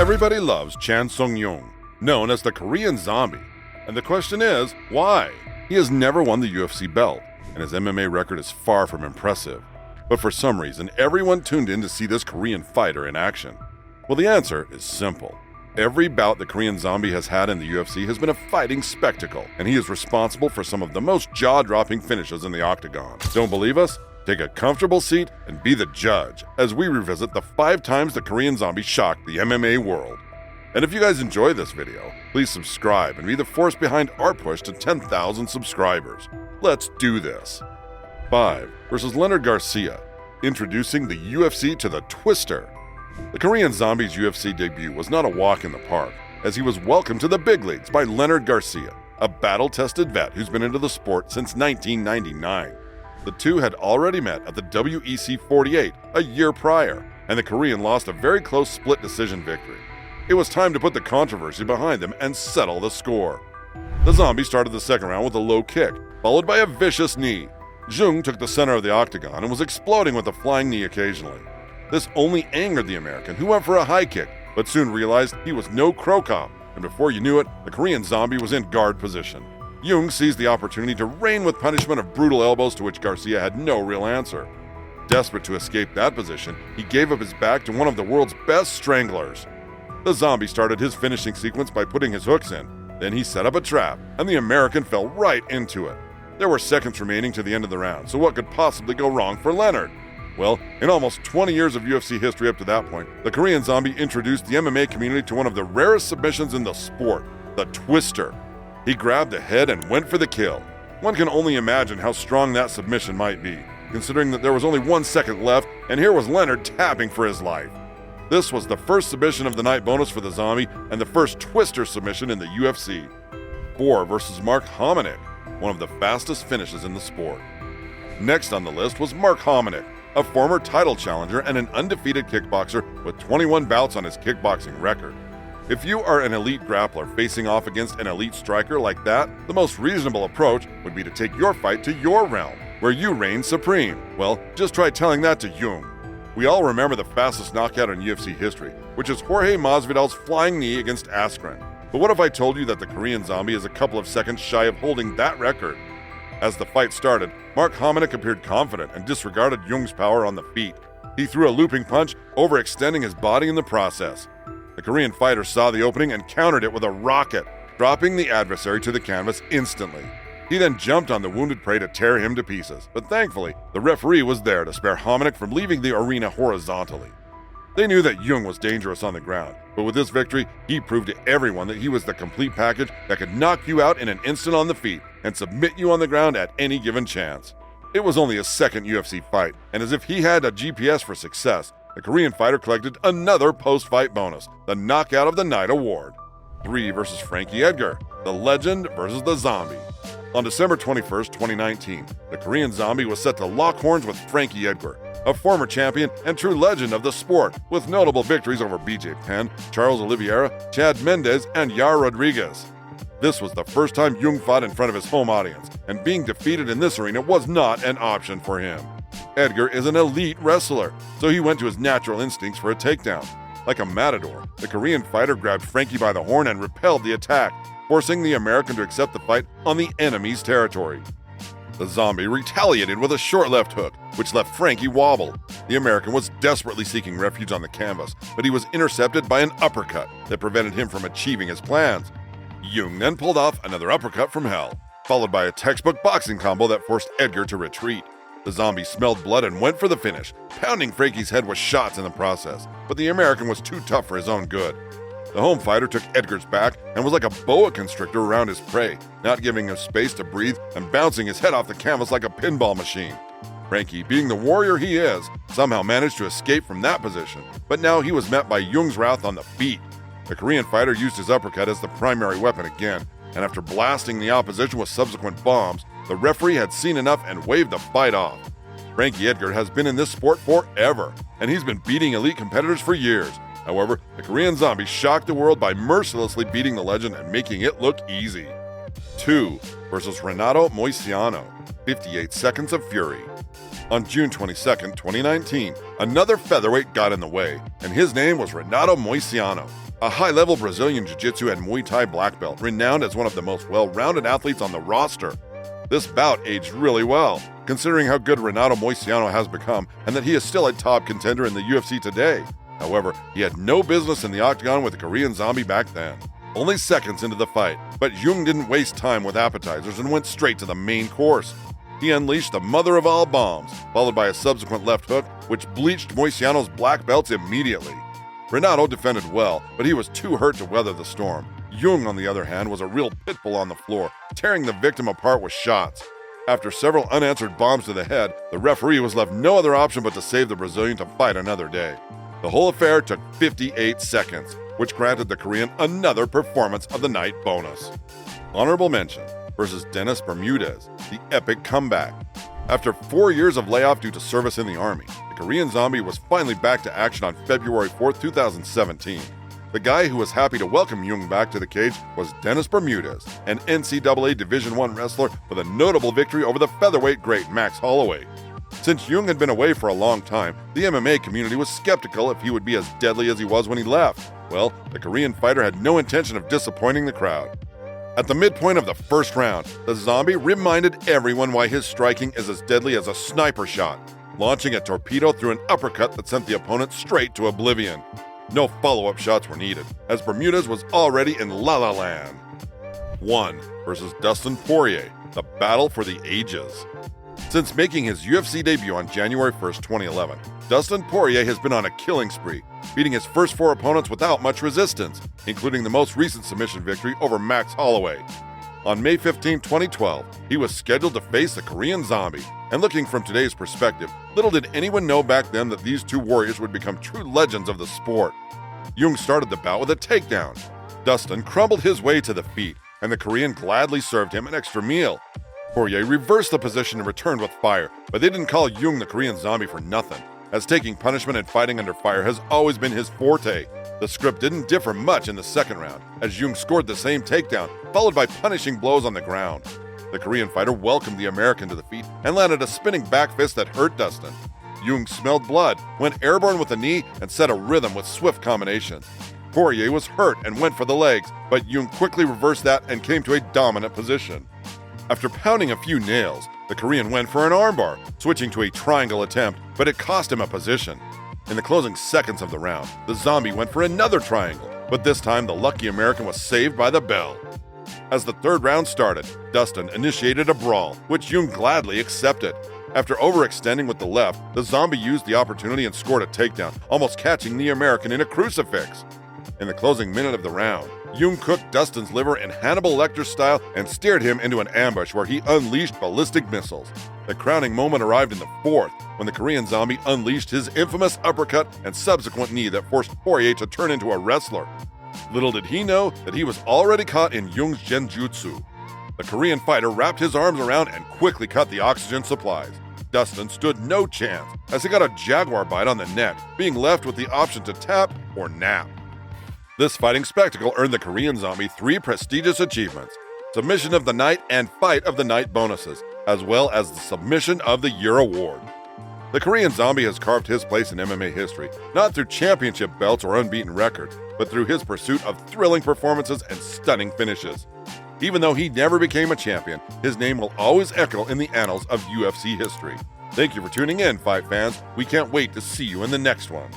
Everybody loves Sung Jung, known as the Korean Zombie. And the question is, why? He has never won the UFC belt, and his MMA record is far from impressive. But for some reason, everyone tuned in to see this Korean fighter in action. Well, the answer is simple. Every bout the Korean Zombie has had in the UFC has been a fighting spectacle, and he is responsible for some of the most jaw-dropping finishes in the octagon. Don't believe us? Take a comfortable seat and be the judge as we revisit the 5 times the Korean Zombie shocked the MMA world. And if you guys enjoy this video, please subscribe and be the force behind our push to 10,000 subscribers. Let's do this. 5 versus Leonard Garcia, introducing the UFC to the Twister. The Korean Zombie's UFC debut was not a walk in the park, as he was welcomed to the big leagues by Leonard Garcia, a battle-tested vet who's been into the sport since 1999. The two had already met at the WEC 48 a year prior, and the Korean lost a very close split decision victory. It was time to put the controversy behind them and settle the score. The Zombie started the second round with a low kick, followed by a vicious knee. Jung took the center of the octagon and was exploding with a flying knee occasionally. This only angered the American, who went for a high kick, but soon realized he was no crow cop, and before you knew it, the Korean Zombie was in guard position. Jung seized the opportunity to rain with punishment of brutal elbows to which Garcia had no real answer. Desperate to escape that position, he gave up his back to one of the world's best stranglers. The Zombie started his finishing sequence by putting his hooks in. Then he set up a trap, and the American fell right into it. There were seconds remaining to the end of the round, so what could possibly go wrong for Leonard? Well, in almost 20 years of UFC history up to that point, the Korean Zombie introduced the MMA community to one of the rarest submissions in the sport, the Twister. He grabbed the head and went for the kill. One can only imagine how strong that submission might be, considering that there was only 1 second left, and here was Leonard tapping for his life. This was the first submission of the night bonus for the Zombie and the first Twister submission in the UFC. 4 versus Mark Hominick, one of the fastest finishes in the sport. Next on the list was Mark Hominick, a former title challenger and an undefeated kickboxer with 21 bouts on his kickboxing record. If you are an elite grappler facing off against an elite striker like that, the most reasonable approach would be to take your fight to your realm, where you reign supreme. Well, just try telling that to Jung. We all remember the fastest knockout in UFC history, which is Jorge Masvidal's flying knee against Askren. But what if I told you that the Korean Zombie is a couple of seconds shy of holding that record? As the fight started, Mark Hominick appeared confident and disregarded Jung's power on the feet. He threw a looping punch, overextending his body in the process. The Korean fighter saw the opening and countered it with a rocket, dropping the adversary to the canvas instantly. He then jumped on the wounded prey to tear him to pieces, but thankfully, the referee was there to spare Hominick from leaving the arena horizontally. They knew that Jung was dangerous on the ground, but with this victory, he proved to everyone that he was the complete package that could knock you out in an instant on the feet and submit you on the ground at any given chance. It was only his second UFC fight, and as if he had a GPS for success, the Korean fighter collected another post-fight bonus, the Knockout of the Night award. 3 versus Frankie Edgar, the legend versus the Zombie. On December 21st, 2019, the Korean Zombie was set to lock horns with Frankie Edgar, a former champion and true legend of the sport, with notable victories over BJ Penn, Charles Oliveira, Chad Mendes, and Yair Rodriguez. This was the first time Jung fought in front of his home audience, and being defeated in this arena was not an option for him. Edgar is an elite wrestler, so he went to his natural instincts for a takedown. Like a matador, the Korean fighter grabbed Frankie by the horn and repelled the attack, forcing the American to accept the fight on the enemy's territory. The Zombie retaliated with a short left hook, which left Frankie wobble. The American was desperately seeking refuge on the canvas, but he was intercepted by an uppercut that prevented him from achieving his plans. Jung then pulled off another uppercut from hell, followed by a textbook boxing combo that forced Edgar to retreat. The Zombie smelled blood and went for the finish, pounding Frankie's head with shots in the process, but the American was too tough for his own good. The home fighter took Edgar's back and was like a boa constrictor around his prey, not giving him space to breathe and bouncing his head off the canvas like a pinball machine. Frankie, being the warrior he is, somehow managed to escape from that position, but now he was met by Jung's wrath on the feet. The Korean fighter used his uppercut as the primary weapon again, and after blasting the opposition with subsequent bombs, the referee had seen enough and waved the fight off. Frankie Edgar has been in this sport forever, and he's been beating elite competitors for years. However, the Korean Zombie shocked the world by mercilessly beating the legend and making it look easy. 2 versus Renato Moicano, 58 Seconds of Fury. On June 22, 2019, another featherweight got in the way, and his name was Renato Moicano. a high-level Brazilian Jiu-Jitsu and Muay Thai black belt, renowned as one of the most well-rounded athletes on the roster. This bout aged really well, considering how good Renato Moicano has become and that he is still a top contender in the UFC today. However, he had no business in the octagon with the Korean Zombie back then. Only seconds into the fight, but Jung didn't waste time with appetizers and went straight to the main course. He unleashed the mother of all bombs, followed by a subsequent left hook, which bleached Moicano's black belts immediately. Renato defended well, but he was too hurt to weather the storm. Jung, on the other hand, was a real pit bull on the floor, tearing the victim apart with shots. After several unanswered bombs to the head, the referee was left no other option but to save the Brazilian to fight another day. The whole affair took 58 seconds, which granted the Korean another Performance of the Night bonus. Honorable mention versus Dennis Bermudez, the epic comeback. After 4 years of layoff due to service in the Army, the Korean Zombie was finally back to action on February 4, 2017. The guy who was happy to welcome Jung back to the cage was Dennis Bermudez, an NCAA Division I wrestler with a notable victory over the featherweight great Max Holloway. Since Jung had been away for a long time, the MMA community was skeptical if he would be as deadly as he was when he left. Well, the Korean fighter had no intention of disappointing the crowd. At the midpoint of the first round, the Zombie reminded everyone why his striking is as deadly as a sniper shot, launching a torpedo through an uppercut that sent the opponent straight to oblivion. No follow-up shots were needed, as Bermudez was already in La La Land. 1 versus Dustin Poirier, the battle for the ages. Since making his UFC debut on January 1, 2011, Dustin Poirier has been on a killing spree, beating his first 4 opponents without much resistance, including the most recent submission victory over Max Holloway. On May 15, 2012, he was scheduled to face the Korean Zombie, and looking from today's perspective, little did anyone know back then that these two warriors would become true legends of the sport. Jung started the bout with a takedown. Dustin crumbled his way to the feet, and the Korean gladly served him an extra meal. Poirier reversed the position and returned with fire, but they didn't call Jung the Korean Zombie for nothing, as taking punishment and fighting under fire has always been his forte. The script didn't differ much in the second round, as Jung scored the same takedown, followed by punishing blows on the ground. The Korean fighter welcomed the American to the feet and landed a spinning back fist that hurt Dustin. Jung smelled blood, went airborne with a knee, and set a rhythm with swift combinations. Poirier was hurt and went for the legs, but Jung quickly reversed that and came to a dominant position. After pounding a few nails, the Korean went for an armbar, switching to a triangle attempt, but it cost him a position. In the closing seconds of the round, the Zombie went for another triangle, but this time the lucky American was saved by the bell. As the third round started, Dustin initiated a brawl, which Jung gladly accepted. After overextending with the left, the Zombie used the opportunity and scored a takedown, almost catching the American in a crucifix. In the closing minute of the round, Jung cooked Dustin's liver in Hannibal Lecter style and steered him into an ambush where he unleashed ballistic missiles. The crowning moment arrived in the fourth, when the Korean Zombie unleashed his infamous uppercut and subsequent knee that forced Poirier to turn into a wrestler. Little did he know that he was already caught in Jung's genjutsu. The Korean fighter wrapped his arms around and quickly cut the oxygen supplies. Dustin stood no chance, as he got a jaguar bite on the neck, being left with the option to tap or nap. This fighting spectacle earned the Korean Zombie 3 prestigious achievements: Submission of the Night and Fight of the Night bonuses, as well as the Submission of the Year award. The Korean Zombie has carved his place in MMA history, not through championship belts or unbeaten records, but through his pursuit of thrilling performances and stunning finishes. Even though he never became a champion, his name will always echo in the annals of UFC history. Thank you for tuning in, fight fans. We can't wait to see you in the next one.